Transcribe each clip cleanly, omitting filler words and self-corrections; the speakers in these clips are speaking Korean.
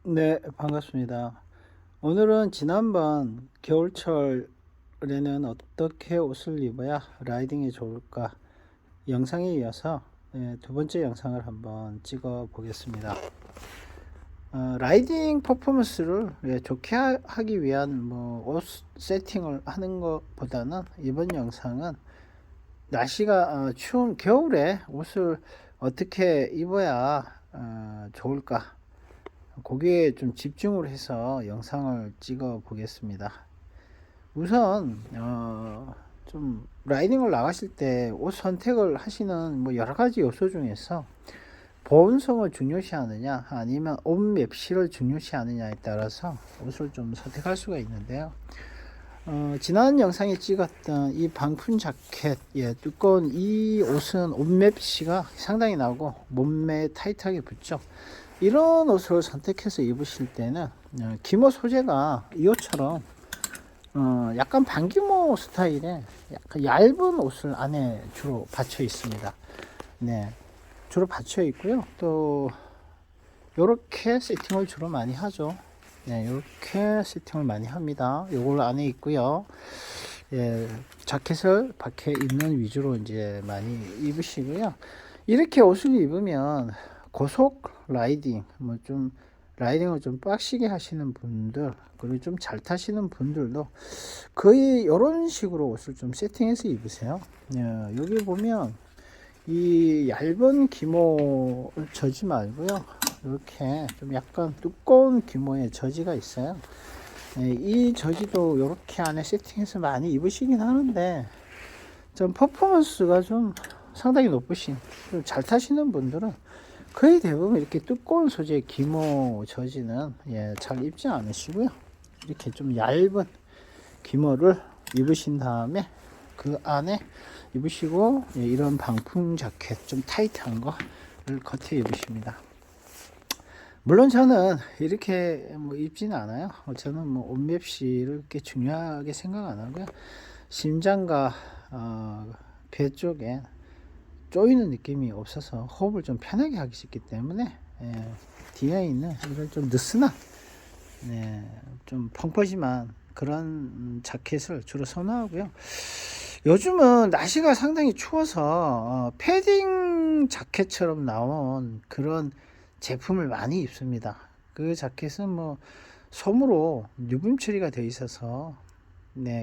네, 반갑습니다. 오늘은 지난번 겨울철에는 어떻게 옷을 입어야 라이딩에 좋을까 영상에 이어서 두 번째 영상을 한번 찍어 보겠습니다. 라이딩 퍼포먼스를 좋게 하기 위한 옷 세팅을 하는 것보다는 이번 영상은 날씨가 추운 겨울에 옷을 어떻게 입어야 좋을까, 거기에 좀 집중을 해서 영상을 찍어 보겠습니다. 우선 좀 라이딩을 나가실 때 옷 선택을 하시는 여러 가지 요소 중에서 보온성을 중요시하느냐 아니면 옷 맵시를 중요시하느냐에 따라서 옷을 좀 선택할 수가 있는데요. 지난 영상에 찍었던 이 방풍 자켓, 두꺼운 이 옷은 옷 맵시가 상당히 나고 몸매에 타이트하게 붙죠. 이런 옷을 선택해서 입으실 때는 기모 소재가 이 옷처럼 약간 반기모 스타일의 약간 얇은 옷을 안에 주로 받쳐 있습니다. 네, 주로 받쳐 있고요. 또 이렇게 세팅을 주로 많이 하죠. 네, 이렇게 세팅을 많이 합니다. 요걸 안에 있고요. 예, 자켓을 밖에 입는 위주로 이제 많이 입으시고요. 이렇게 옷을 입으면 고속 라이딩, 좀 라이딩을 좀 빡시게 하시는 분들, 그리고 좀 잘 타시는 분들도 거의 이런 식으로 옷을 좀 세팅해서 입으세요. 예, 여기 보면 이 얇은 기모 저지 말고요, 이렇게 좀 약간 두꺼운 기모의 저지가 있어요. 예, 이 저지도 이렇게 안에 세팅해서 많이 입으시긴 하는데 좀 퍼포먼스가 좀 상당히 높으신, 좀 잘 타시는 분들은 거의 대부분 이렇게 두꺼운 소재의 기모 저지는 잘 입지 않으시고요, 이렇게 좀 얇은 기모를 입으신 다음에 그 안에 입으시고, 이런 방풍 자켓 좀 타이트한 거를 겉에 입으십니다. 물론 저는 이렇게 입지는 않아요. 저는 옷맵시를 그렇게 중요하게 생각 안 하고요, 심장과 배 쪽에 조이는 느낌이 없어서 호흡을 좀 편하게 하기 쉽기 때문에 뒤에 있는 이런 좀 느슨한, 좀 펑퍼짐한 그런 자켓을 주로 선호하고요. 요즘은 날씨가 상당히 추워서 패딩 자켓처럼 나온 그런 제품을 많이 입습니다. 그 자켓은 솜으로 유분 처리가 되어 있어서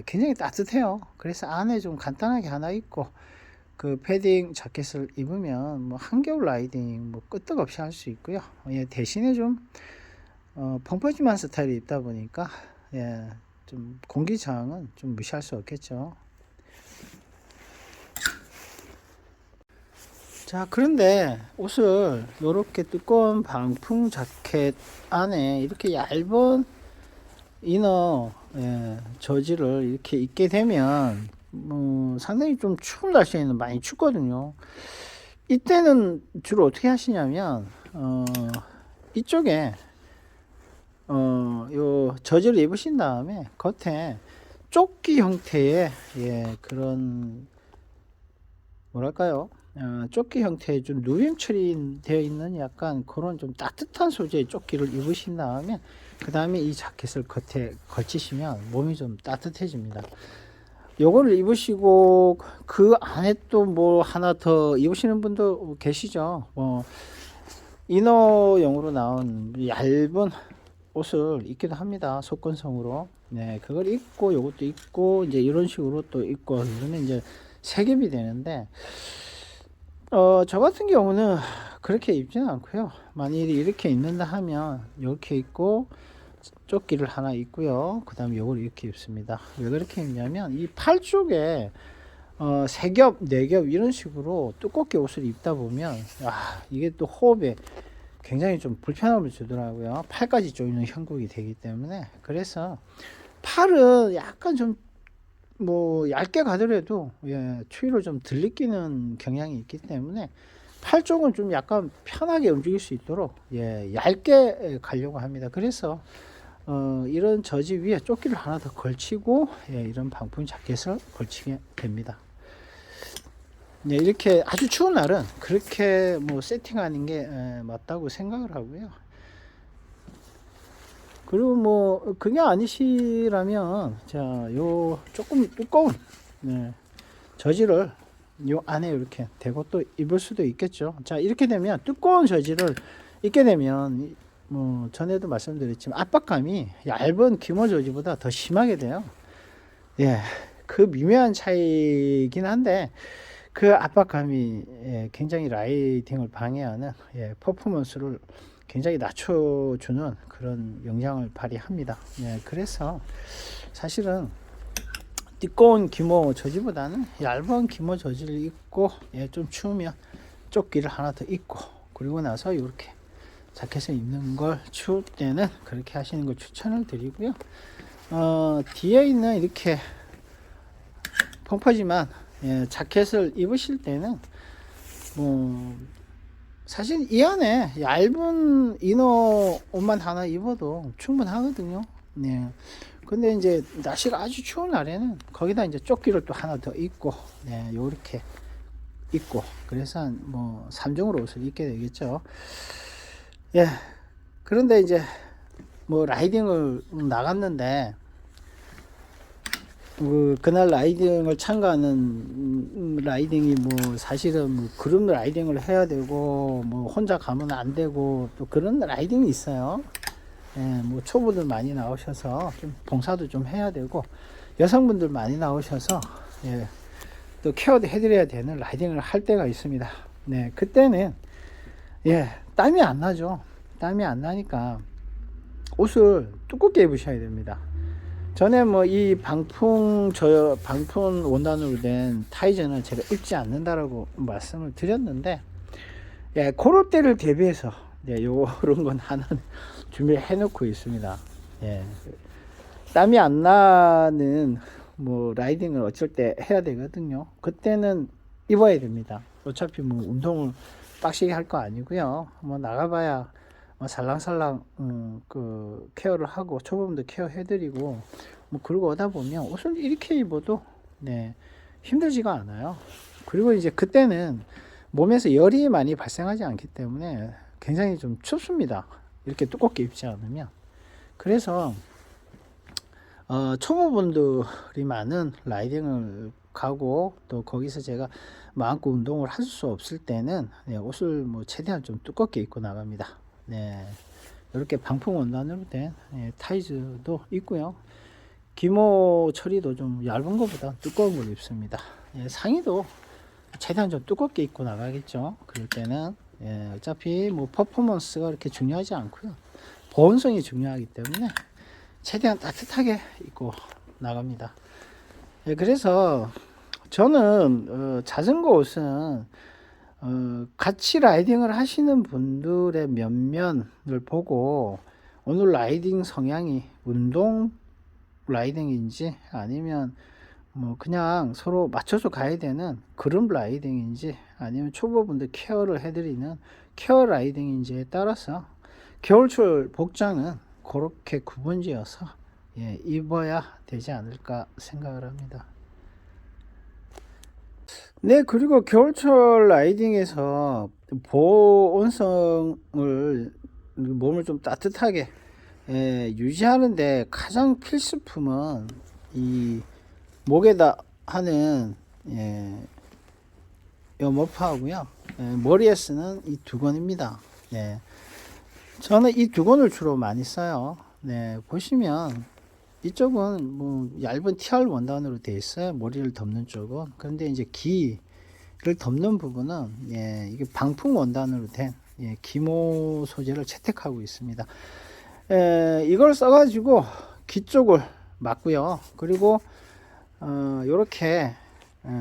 굉장히 따뜻해요. 그래서 안에 좀 간단하게 하나 입고 그 패딩 자켓을 입으면 한겨울 라이딩 끄떡없이 할 수 있고요. 대신에 좀 펑퍼짐한 스타일이 있다 보니까 좀 공기 저항은 좀 무시할 수 없겠죠. 자, 그런데 옷을 이렇게 두꺼운 방풍 자켓 안에 이렇게 얇은 이너 저지를 이렇게 입게 되면 상당히 좀 추운 날씨에는 많이 춥거든요. 이때는 주로 어떻게 하시냐면 이쪽에 요 저지를 입으신 다음에 겉에 조끼 형태의 그런 뭐랄까요, 조끼 형태의 좀 누명 처리되어 있는 약간 그런 좀 따뜻한 소재의 조끼를 입으신 다음에 그 다음에 이 자켓을 겉에 걸치시면 몸이 좀 따뜻해집니다. 요거를 입으시고 그 안에 또 하나 더 입으시는 분도 계시죠. 이너용으로 나온 얇은 옷을 입기도 합니다. 속건성으로. 네, 그걸 입고 요것도 입고 이제 이런 식으로 또 입고 그러면 이제 세 겹이 되는데, 저 같은 경우는 그렇게 입지는 않고요. 만일에 이렇게 입는다 하면 이렇게 입고 조끼를 하나 입고요, 그 다음에 요걸 이렇게 입습니다. 왜 그렇게 입냐면 이 팔 쪽에 세 겹, 네 겹 이런 식으로 두껍게 옷을 입다 보면 이게 또 호흡에 굉장히 좀 불편함을 주더라고요. 팔까지 조이는 형국이 되기 때문에. 그래서 팔은 약간 좀 얇게 가더라도 추위를 좀 덜 느끼는 경향이 있기 때문에 팔 쪽은 좀 약간 편하게 움직일 수 있도록 얇게 가려고 합니다. 그래서 이런 저지 위에 조끼를 하나 더 걸치고 이런 방풍 자켓을 걸치게 됩니다. 이렇게 아주 추운 날은 그렇게 세팅하는 게 맞다고 생각을 하고요. 그리고 뭐 그게 아니시라면 자, 요 조금 두꺼운 네, 저지를 요 안에 이렇게 대고 또 입을 수도 있겠죠. 자, 이렇게 되면 두꺼운 저지를 입게 되면 뭐 전에도 말씀드렸지만 압박감이 얇은 기모 저지보다 더 심하게 돼요. 예, 그 미묘한 차이긴 한데 그 압박감이 굉장히 라이딩을 방해하는 퍼포먼스를 굉장히 낮춰주는 그런 영향을 발휘합니다. 그래서 사실은 두꺼운 기모 저지보다는 얇은 기모 저지를 입고 좀 추우면 조끼를 하나 더 입고 그리고 나서 이렇게 자켓을 입는 걸 추울 때는 그렇게 하시는 걸 추천을 드리고요. 뒤에 있는 이렇게 펑퍼지만 자켓을 입으실 때는 뭐 사실 이 안에 얇은 이너 옷만 하나 입어도 충분하거든요. 네. 근데 이제 날씨가 아주 추운 날에는 거기다 이제 조끼를 또 하나 더 입고 요렇게 입고 그래서 뭐 3종으로 옷을 입게 되겠죠. 예. 그런데 이제 뭐 라이딩을 나갔는데 그날 라이딩을 참가하는 라이딩이 뭐 사실은 뭐 그룹 라이딩을 해야 되고 뭐 혼자 가면 안 되고 또 그런 라이딩이 있어요. 예, 뭐 초보들 많이 나오셔서 좀 봉사도 좀 해야 되고 여성분들 많이 나오셔서 또 케어도 해드려야 되는 라이딩을 할 때가 있습니다. 네, 그때는 땀이 안 나죠. 땀이 안 나니까 옷을 두껍게 입으셔야 됩니다. 전에 뭐 이 방풍 원단으로 된 타이즈는 제가 입지 않는다라고 말씀을 드렸는데 그럴 때를 대비해서 요런 건 하나 준비해 놓고 있습니다. 땀이 안 나는 뭐 라이딩을 어쩔 때 해야 되거든요. 그때는 입어야 됩니다. 어차피 뭐 운동을 빡시게 할 거 아니고요. 뭐 나가봐야 뭐 살랑살랑 그 케어를 하고 초보분들 케어 해드리고 뭐 그러고 오다 보면 옷을 이렇게 입어도 힘들지가 않아요. 그리고 이제 그때는 몸에서 열이 많이 발생하지 않기 때문에 굉장히 좀 춥습니다. 이렇게 두껍게 입지 않으면. 그래서 초보분들이 많은 라이딩을 가고 또 거기서 제가 마음껏 운동을 할 수 없을 때는 옷을 뭐 최대한 좀 두껍게 입고 나갑니다. 이렇게 방풍 원단으로 된 타이즈도 있고요. 기모 처리도 좀 얇은 것보다 두꺼운 걸 입습니다. 상의도 최대한 좀 두껍게 입고 나가겠죠. 그럴 때는 어차피 뭐 퍼포먼스가 그렇게 중요하지 않고요. 보온성이 중요하기 때문에 최대한 따뜻하게 입고 나갑니다. 그래서 저는 자전거 옷은 같이 라이딩을 하시는 분들의 면면을 보고 오늘 라이딩 성향이 운동 라이딩인지 아니면 뭐 그냥 서로 맞춰서 가야 되는 그룹 라이딩인지 아니면 초보분들 케어를 해드리는 케어 라이딩인지에 따라서 겨울철 복장은 그렇게 구분지어서 입어야 되지 않을까 생각을 합니다. 네, 그리고 겨울철 라이딩에서 보온성을 몸을 좀 따뜻하게 유지하는데 가장 필수품은 이 목에다 하는 요 머프하고요. 머리에 쓰는 이 두건입니다. 저는 이 두건을 주로 많이 써요. 보시면 이쪽은 뭐 얇은 TR 원단으로 되어 있어요. 머리를 덮는 쪽은. 그런데 이제 귀를 덮는 부분은 이게 방풍 원단으로 된 기모 소재를 채택하고 있습니다. 이걸 써가지고 귀 쪽을 막고요. 그리고 요렇게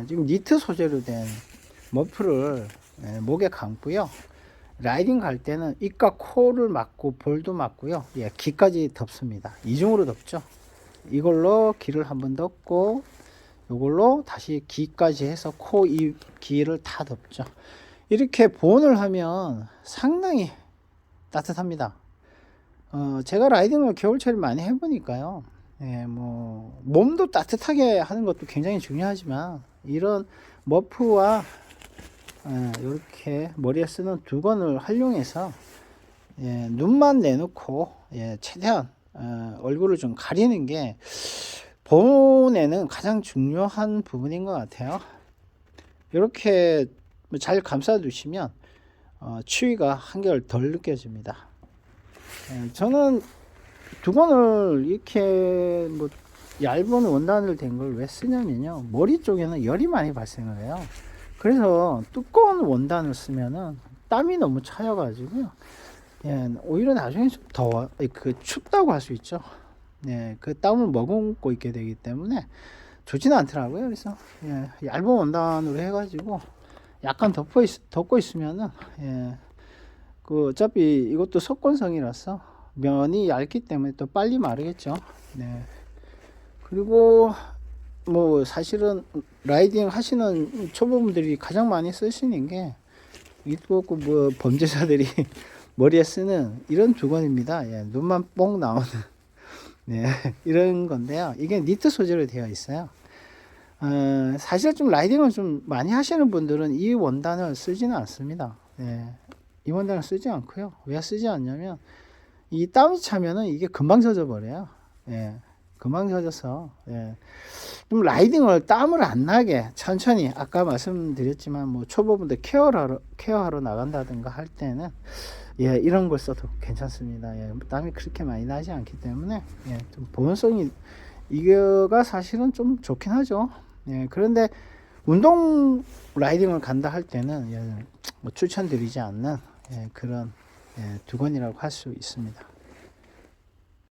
지금 니트 소재로 된 머프를 목에 감고요. 라이딩 갈 때는 입과 코를 막고 볼도 막고요. 귀까지 덮습니다. 이중으로 덮죠. 이걸로 귀를 한번 덮고 이걸로 다시 귀까지 해서 코, 입, 귀를 다 덮죠. 이렇게 보온을 하면 상당히 따뜻합니다. 제가 라이딩을 겨울철에 많이 해보니까요. 뭐 몸도 따뜻하게 하는 것도 굉장히 중요하지만 이런 머프와 이렇게 머리에 쓰는 두건을 활용해서 눈만 내놓고 최대한 얼굴을 좀 가리는 게 보온에는 가장 중요한 부분인 것 같아요. 이렇게 잘 감싸 두시면 추위가 한결 덜 느껴집니다. 저는 두건을 이렇게 뭐 얇은 원단을 된 걸 왜 쓰냐면요, 머리 쪽에는 열이 많이 발생을 해요. 그래서 두꺼운 원단을 쓰면은 땀이 너무 차여 가지고요, 오히려 나중에 좀 더워, 춥다고 할 수 있죠. 그 땀을 머금고 있게 되기 때문에 좋지는 않더라고요. 그래서 얇은 원단으로 해가지고 약간 덮고 있으면은, 어차피 이것도 속건성이라서 면이 얇기 때문에 또 빨리 마르겠죠. 그리고 뭐 사실은 라이딩 하시는 초보분들이 가장 많이 쓰시는 게 이거 뭐 범죄자들이 머리에 쓰는 이런 두건입니다. 눈만 뽕 나오는 이런 건데요. 이게 니트 소재로 되어 있어요. 사실 좀 라이딩을 좀 많이 하시는 분들은 이 원단을 쓰지는 않습니다. 이 원단을 쓰지 않고요. 왜 쓰지 않냐면 이 땀이 차면은 이게 금방 젖어 버려요. 금방 젖어서 좀 라이딩을 땀을 안 나게 천천히, 아까 말씀드렸지만 뭐 초보분들 케어하러 나간다든가 할 때는 이런 걸 써도 괜찮습니다. 땀이 그렇게 많이 나지 않기 때문에 좀 보온성이 이거가 사실은 좀 좋긴 하죠. 그런데 운동 라이딩을 간다 할 때는 뭐 추천드리지 않는 그런 두건이라고 할 수 있습니다.